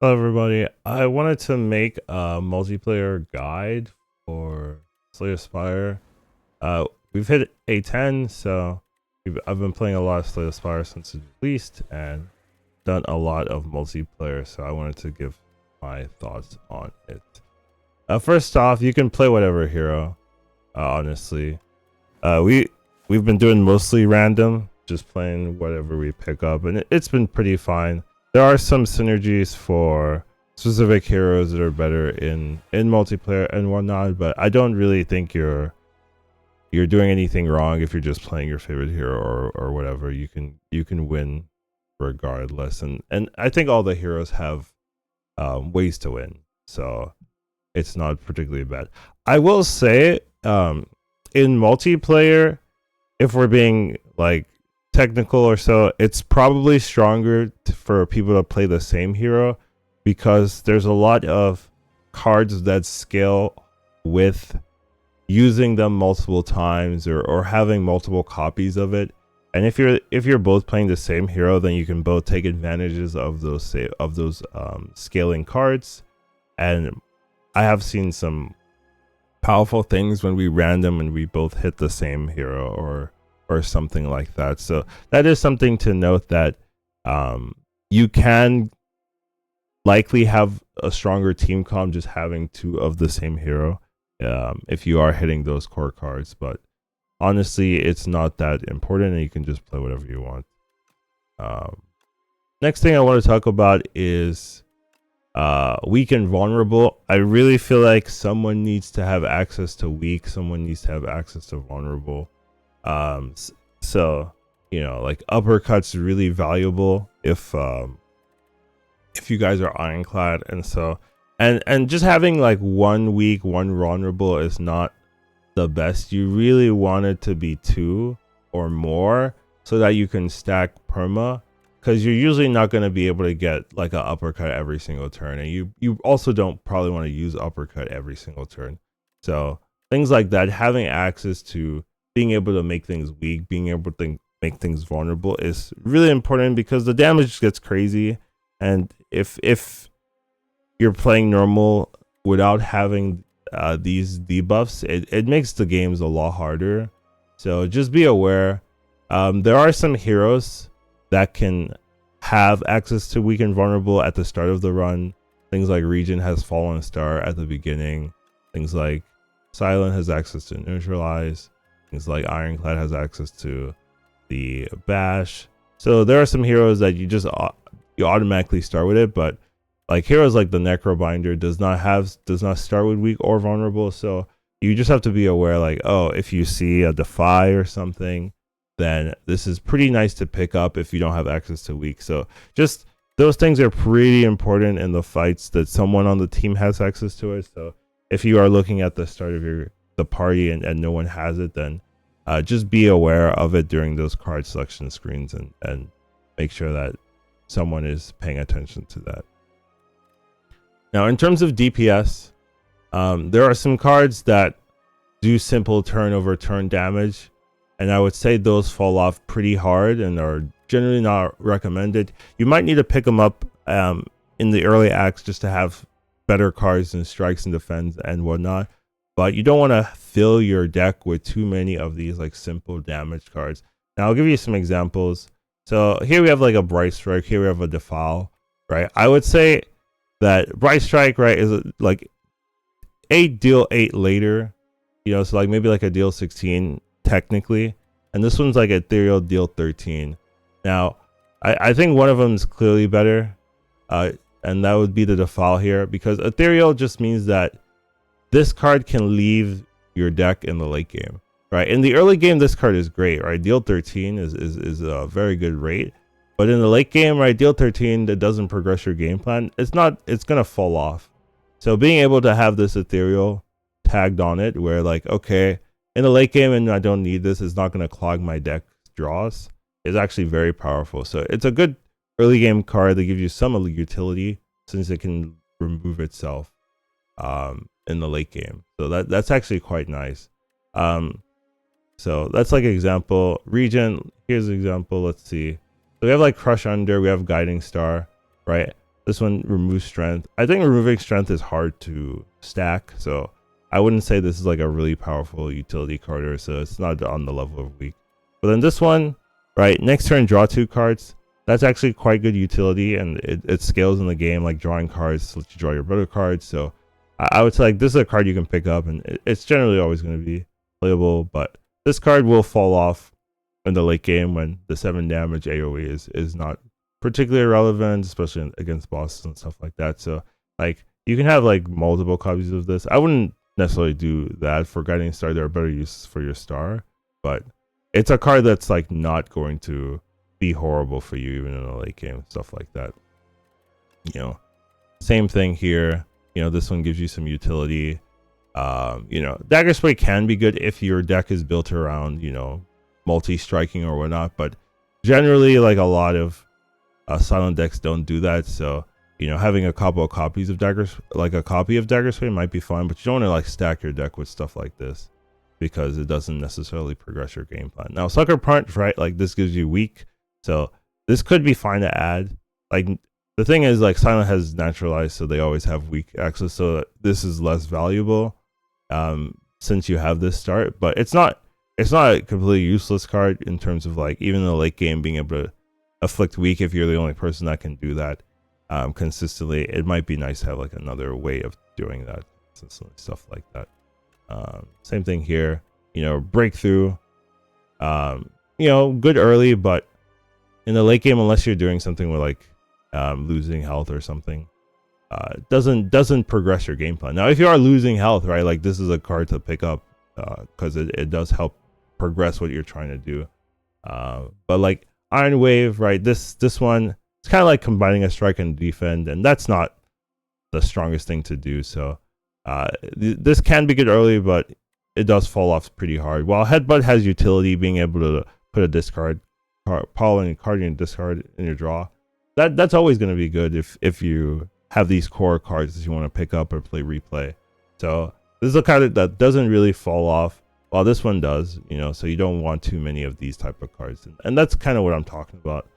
Hello, everybody. I wanted to make a multiplayer guide for Spire. We've hit A10, so I've been playing a lot of Spire since it's released and done a lot of multiplayer, so I wanted to give my thoughts on it. First off, you can play whatever hero, honestly. We've been doing mostly random, just playing whatever we pick up, and it's been pretty fine. There are some synergies for specific heroes that are better in multiplayer and whatnot, but I don't really think you're doing anything wrong if you're just playing your favorite hero or whatever. You can win regardless, and I think all the heroes have ways to win, so it's not particularly bad. I will say, in multiplayer, if we're being like technical or so, it's probably stronger for people to play the same hero because there's a lot of cards that scale with using them multiple times or having multiple copies of it. And if you're both playing the same hero, then you can both take advantages of those scaling cards. And I have seen some powerful things when we random and we both hit the same hero or something like that. So that is something to note, that you can likely have a stronger team comp just having two of the same hero if you are hitting those core cards. But honestly, it's not that important, and you can just play whatever you want. Next thing I want to talk about is weak and vulnerable. I really feel like someone needs to have access to weak, someone needs to have access to vulnerable. So like uppercut's really valuable if you guys are ironclad, and so and just having like one weak, one vulnerable is not the best. You really want it to be two or more so that you can stack perma, because you're usually not going to be able to get like an uppercut every single turn, and you also don't probably want to use uppercut every single turn. So things like that, having access to being able to make things weak, being able to make things vulnerable is really important, because the damage gets crazy. And if you're playing normal without having these debuffs, it makes the games a lot harder. So just be aware. There are some heroes that can have access to weak and vulnerable at the start of the run. Things like Regen has Fallen Star at the beginning. Things like Silent has access to Neutralize. Things like Ironclad has access to the Bash. So there are some heroes that you automatically start with it, but like heroes like the Necrobinder does not start with weak or vulnerable. So you just have to be aware, like, oh, if you see a Defy or something, then this is pretty nice to pick up if you don't have access to weak. So just those things are pretty important in the fights that someone on the team has access to it. So if you are looking at the start of the party and no one has it, then just be aware of it during those card selection screens and make sure that someone is paying attention to that. Now, in terms of DPS, there are some cards that do simple turn over turn damage, and I would say those fall off pretty hard and are generally not recommended. You might need to pick them up in the early acts just to have better cards and strikes and defense and whatnot, but you don't want to fill your deck with too many of these like simple damage cards. Now I'll give you some examples. So here we have like a Bright Strike, here we have a Defile, right? I would say that Bright Strike, right, is like 8 deal 8 later, so like maybe like a deal 16 technically, and this one's like Ethereal deal 13. Now I think one of them is clearly better, and that would be the Defile here, because Ethereal just means that this card can leave your deck in the late game, right? In the early game, this card is great, right? Deal 13 is a very good rate, but in the late game, right, deal 13 that doesn't progress your game plan, it's gonna fall off. So being able to have this Ethereal tagged on it, where like, okay, in the late game and I don't need this, it's not gonna clog my deck draws, is actually very powerful. So it's a good early game card that gives you some of the utility, since it can remove itself in the late game. So that's actually quite nice. So that's like an example. Regen, here's an example. Let's see. So we have like Crush Under, we have Guiding Star, right? This one removes strength. I think removing strength is hard to stack, so I wouldn't say this is like a really powerful utility card, or so it's not on the level of weak. But then this one, right, next turn draw 2 cards. That's actually quite good utility, and it scales in the game, like drawing cards lets you draw your brother cards. So I would say like this is a card you can pick up, and it's generally always going to be playable. But this card will fall off in the late game when the 7 damage AoE is not particularly relevant, especially against bosses and stuff like that. So like you can have like multiple copies of this. I wouldn't necessarily do that for Guiding Star. There are better uses for your star, but it's a card that's like not going to be horrible for you even in a late game, stuff like that. You know, same thing here. You know, this one gives you some utility. You know, Dagger Spray can be good if your deck is built around, you know, multi-striking or whatnot, but generally like a lot of silent decks don't do that. So, you know, having a couple of copies of Daggers, like a copy of Dagger Spray might be fine, but you don't want to like stack your deck with stuff like this because it doesn't necessarily progress your game plan. Now, Sucker Punch, right? Like this gives you weak. So this could be fine to add. Like the thing is, like Silent has naturalized, so they always have weak access. So this is less valuable since you have this start. But it's not a completely useless card in terms of like even in the late game being able to afflict weak if you're the only person that can do that consistently. It might be nice to have like another way of doing that consistently, stuff like that. Same thing here. You know, Breakthrough. You know, good early, but in the late game, unless you're doing something with like losing health or something, doesn't progress your game plan. Now, if you are losing health, right, like this is a card to pick up because it does help progress what you're trying to do. But like Iron Wave, right, this one, it's kind of like combining a strike and defend, and that's not the strongest thing to do. So this can be good early, but it does fall off pretty hard. While Headbutt has utility, being able to put a discard card in your discard in your draw, that's always going to be good if you have these core cards that you want to pick up or play replay. So this is a card that doesn't really fall off, while this one does, you know, so you don't want too many of these type of cards, and that's kind of what I'm talking about.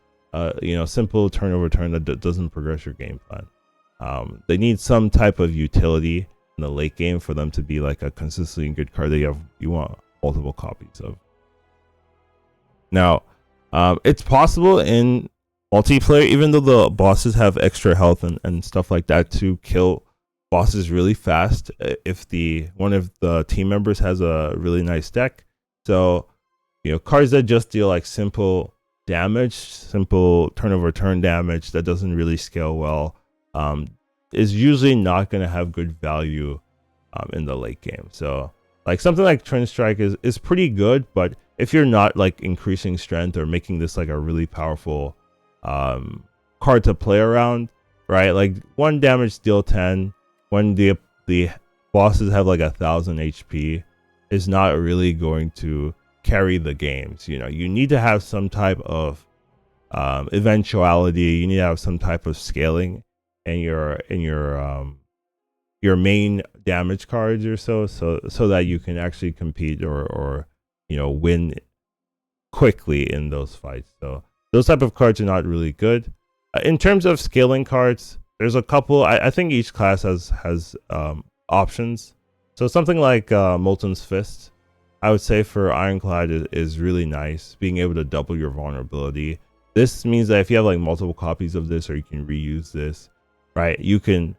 You know, simple turn over turn that doesn't progress your game plan. They need some type of utility in the late game for them to be like a consistently good card that you want multiple copies of. Now, it's possible in multiplayer, even though the bosses have extra health and stuff like that, to kill bosses really fast if one of the team members has a really nice deck. So, you know, cards that just deal like simple damage, simple turn over turn damage that doesn't really scale well, is usually not going to have good value in the late game. So like something like Twin Strike is pretty good, but if you're not like increasing strength or making this like a really powerful card to play around, right? Like 1 damage deal 10 when the bosses have like 1,000 HP is not really going to carry the games. You know, you need to have some type of eventuality. You need to have some type of scaling in your main damage cards or so that you can actually compete or you know, win quickly in those fights. So those type of cards are not really good. In terms of scaling cards, there's a couple. I think each class has options. So something like Molten's Fist, I would say for Ironclad is really nice, being able to double your vulnerability. This means that if you have like multiple copies of this, or you can reuse this, right, you can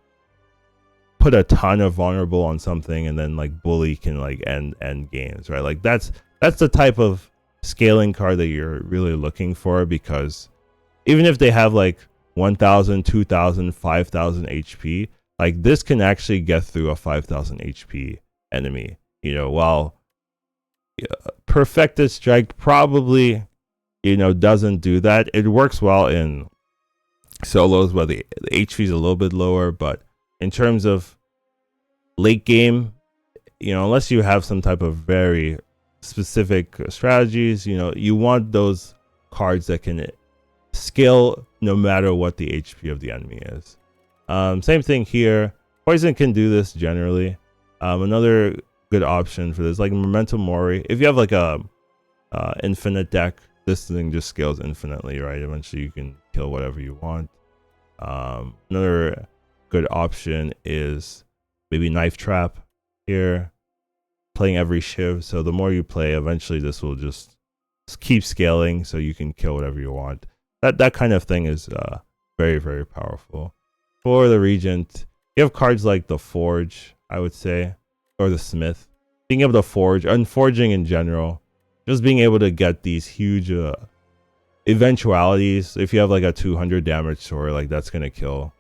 put a ton of vulnerable on something, and then like Bully can like end games, right? Like that's the type of scaling card that you're really looking for, because even if they have like 1,000, 2,000, 5,000 HP, like this can actually get through a 5,000 HP enemy. You know, while Perfected Strike probably, you know, doesn't do that. It works well in solos where the HP is a little bit lower, but in terms of late game, you know, unless you have some type of very specific strategies, you know, you want those cards that can scale no matter what the HP of the enemy is. Same thing here. Poison can do this generally. Another good option for this, like Memento Mori. If you have like a infinite deck, this thing just scales infinitely, right? Eventually you can kill whatever you want. Another good option is maybe Knife Trap here, playing every shiv. So the more you play, eventually this will just keep scaling, so you can kill whatever you want. That kind of thing is very, very powerful. For the Regent, you have cards like the Forge, I would say, or the Smith. Being able to forge, and forging in general, just being able to get these huge eventualities. If you have like a 200 damage sword, like that's gonna kill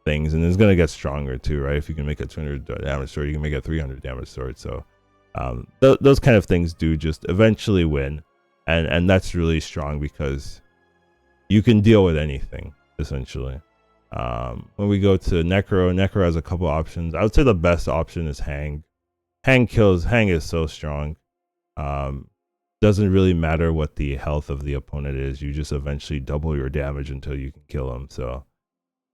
things, and it's gonna get stronger too, right? If you can make a 200 damage sword, you can make a 300 damage sword. So those kind of things do just eventually win, and that's really strong because you can deal with anything essentially. When we go to Necro has a couple options. I would say the best option is Hang. Hang is so strong. Doesn't really matter what the health of the opponent is. You just eventually double your damage until you can kill them. So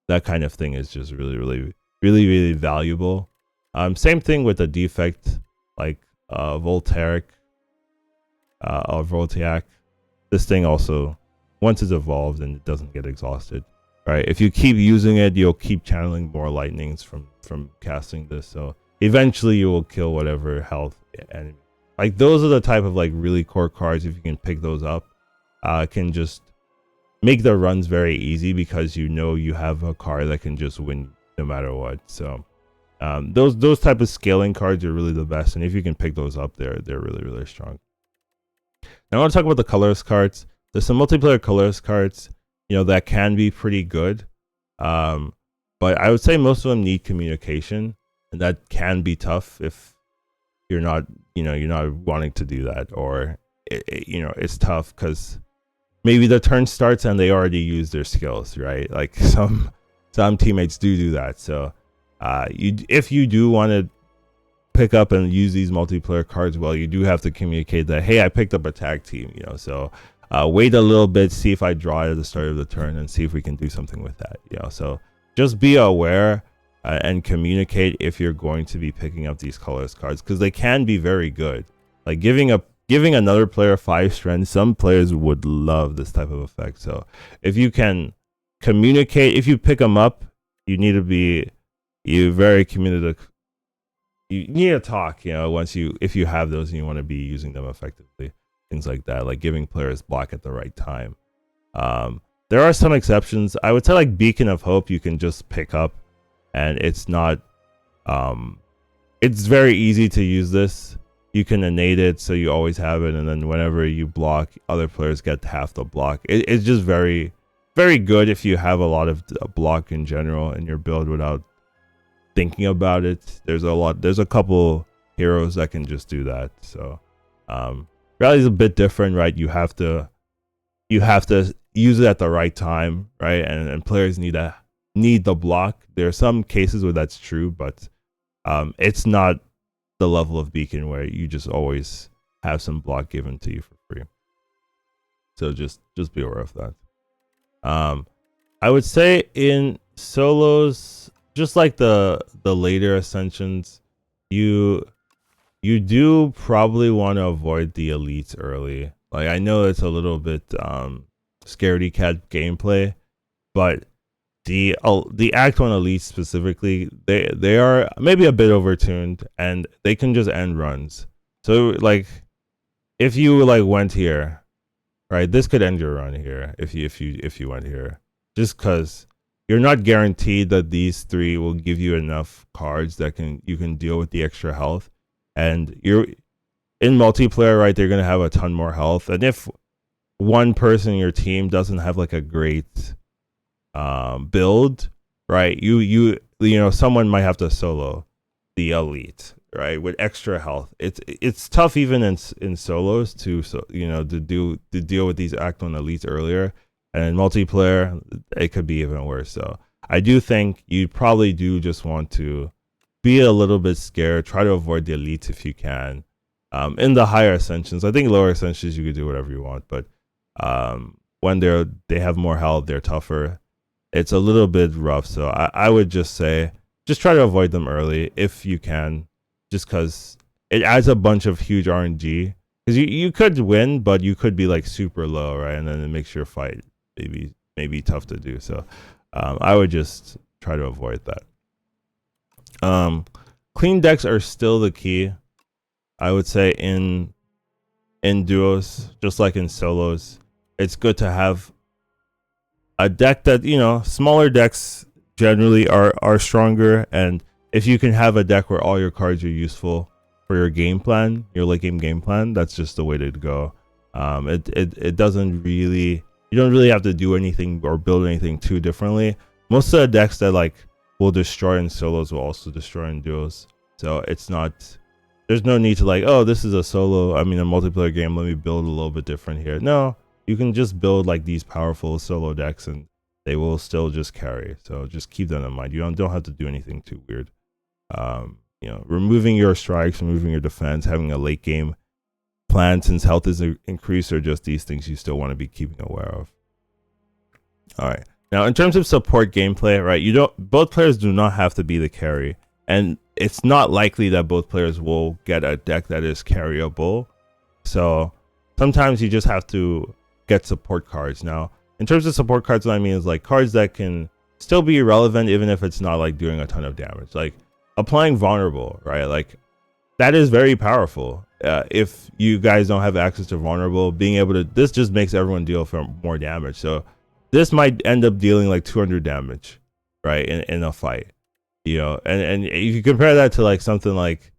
that kind of thing is just really valuable. Same thing with the defect like Voltaic or Voltaic. This thing also, once it's evolved and it doesn't get exhausted, right? If you keep using it, you'll keep channeling more lightnings from casting this. So eventually you will kill whatever health enemy. Like those are the type of like really core cards. If you can pick those up, can just make the runs very easy because you know you have a card that can just win no matter what. So those type of scaling cards are really the best, and if you can pick those up, they're really strong. Now I want to talk about the colorless cards. There's some multiplayer colorless cards, that can be pretty good, but I would say most of them need communication, and that can be tough if you're not wanting to do that, or it's tough because maybe the turn starts and they already use their skills, right? Like some teammates do that. So if you do want to pick up and use these multiplayer cards, well, you do have to communicate that, hey, I picked up a tag team, so wait a little bit, see if I draw it at the start of the turn, and see if we can do something with that. So just be aware and communicate if you're going to be picking up these colorless cards, because they can be very good. Like giving another player 5 strength, some players would love this type of effect. So if you can communicate, if you pick them up, you need to be very communicative. You need to talk, if you have those and you want to be using them effectively, things like that, like giving players block at the right time. There are some exceptions. I would say like Beacon of Hope you can just pick up, and it's not it's very easy to use this. You can innate it, so you always have it, and then whenever you block, other players get half the block. It's just very, very good if you have a lot of block in general in your build without thinking about it. There's a couple heroes that can just do that. So Rally's a bit different, right? You have to use it at the right time, right? And players need the block. There are some cases where that's true, but it's not the level of Beacon where you just always have some block given to you for free. So just be aware of that. I would say in solos, just like the later ascensions, you do probably want to avoid the elites early. Like I know it's a little bit scaredy cat gameplay, but the Act 1 elites specifically, they are maybe a bit overtuned, and they can just end runs. So like if you like went here, right, this could end your run here if you went here, just because you're not guaranteed that these 3 will give you enough cards that you can deal with the extra health. And you're in multiplayer, right? They're gonna have a ton more health, and if one person in your team doesn't have like a great build, right? Someone might have to solo the elite, right, with extra health. It's tough even in solos to deal with these Act 1 elites earlier, and in multiplayer it could be even worse. So I do think you probably do just want to be a little bit scared. Try to avoid the elites if you can. In the higher ascensions, I think lower ascensions you could do whatever you want, but when they have more health, they're tougher. It's a little bit rough. So I would just say just try to avoid them early if you can, just because it adds a bunch of huge RNG. Because you could win, but you could be like super low, right? And then it makes your fight maybe tough to do. So I would just try to avoid that. Clean decks are still the key, I would say, in duos, just like in solos. It's good to have a deck that, you know, smaller decks generally are stronger, and if you can have a deck where all your cards are useful for your game plan, your late game plan, that's just the way to go. It doesn't really, you don't really have to do anything or build anything too differently. Most of the decks that like will destroy in solos will also destroy in duos, so it's not, there's no need to like, oh, this is a solo, I mean a multiplayer game, let me build a little bit different here. No, you can just build like these powerful solo decks and they will still just carry. So just keep that in mind. You don't have to do anything too weird. You know, removing your strikes, removing your defense, having a late game plan since health is increased, are just these things you still want to be keeping aware of. All right. Now, in terms of support gameplay, right, both players do not have to be the carry, and it's not likely that both players will get a deck that is carryable. So sometimes you just have to get support cards. Now, in terms of support cards, what I mean is like cards that can still be relevant even if it's not like doing a ton of damage. Like applying vulnerable, right? Like that is very powerful. If you guys don't have access to vulnerable, being able to, this just makes everyone deal for more damage. So this might end up dealing like 200 damage, right, in a fight, you know. And if you compare that to like something like,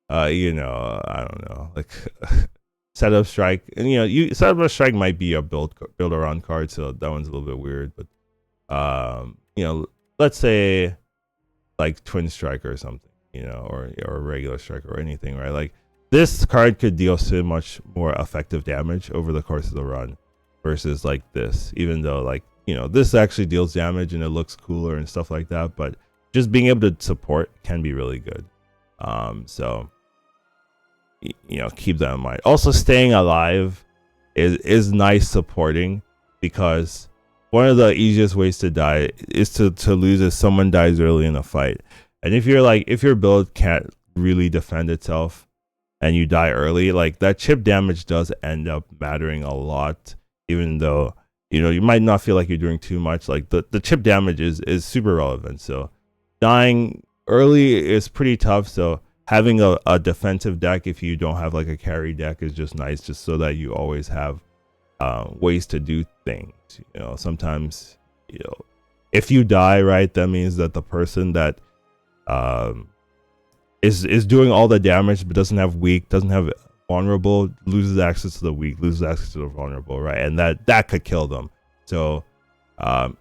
you know, I don't know, like setup strike, and you know, setup strike might be a build around card, so that one's a little bit weird. But you know, let's say like twin strike or something, you know, or a regular strike or anything, right? Like this card could deal so much more effective damage over the course of the run versus like this, even though like, you know, this actually deals damage and it looks cooler and stuff like that, but just being able to support can be really good. So you know, keep that in mind. Also, staying alive is nice supporting, because one of the easiest ways to die is to lose if someone dies early in a fight. And if your build can't really defend itself and you die early, like that chip damage does end up mattering a lot, even though, you know, you might not feel like you're doing too much. Like the chip damage is super relevant. So dying early is pretty tough. So having a defensive deck, if you don't have like a carry deck, is just nice, just so that you always have ways to do things. You know, sometimes, you know, if you die, right, that means that the person that is doing all the damage but doesn't have weak, doesn't have vulnerable, loses access to the weak, loses access to the vulnerable, right? And that could kill them. So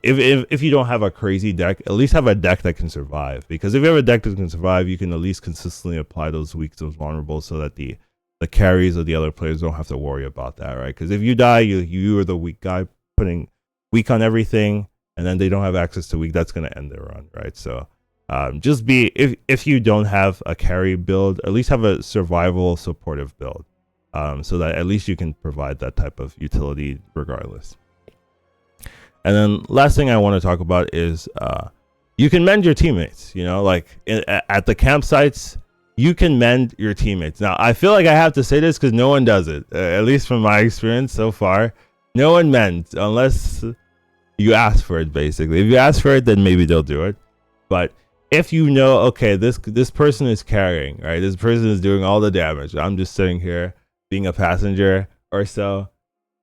if you don't have a crazy deck, at least have a deck that can survive, because if you have a deck that can survive, you can at least consistently apply those weak, those vulnerable, so that the carries of the other players don't have to worry about that, right? Because if you die, you are the weak guy putting weak on everything, and then they don't have access to weak, that's going to end their run, right? So just be, if you don't have a carry build, at least have a survival supportive build, so that at least you can provide that type of utility regardless. And then last thing I want to talk about is you can mend your teammates. You know, like at the campsites, you can mend your teammates. Now, I feel like I have to say this because no one does it, at least from my experience so far. No one mends unless you ask for it, basically. If you ask for it, then maybe they'll do it. But if you know, okay, this person is carrying, right? This person is doing all the damage. I'm just sitting here being a passenger or so.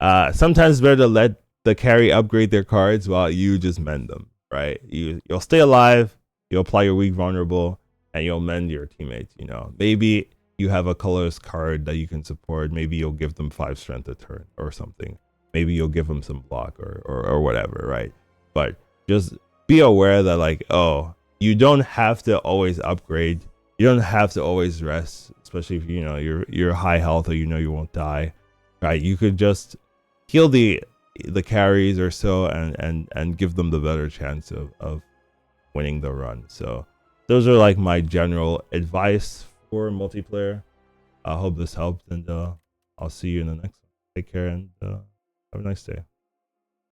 Sometimes it's better to let the carry upgrade their cards while you just mend them, right? You'll stay alive, you'll apply your weak vulnerable, and you'll mend your teammates. You know, maybe you have a colorless card that you can support. Maybe you'll give them 5 strength a turn or something. Maybe you'll give them some block or whatever, right? But just be aware that, like, oh, you don't have to always upgrade. You don't have to always rest, especially if you know you're high health or you know you won't die, right? You could just heal the carries or so and give them the better chance of winning the run. So those are like my general advice for multiplayer. I hope this helped, and I'll see you in the next one. Take care, and have a nice day.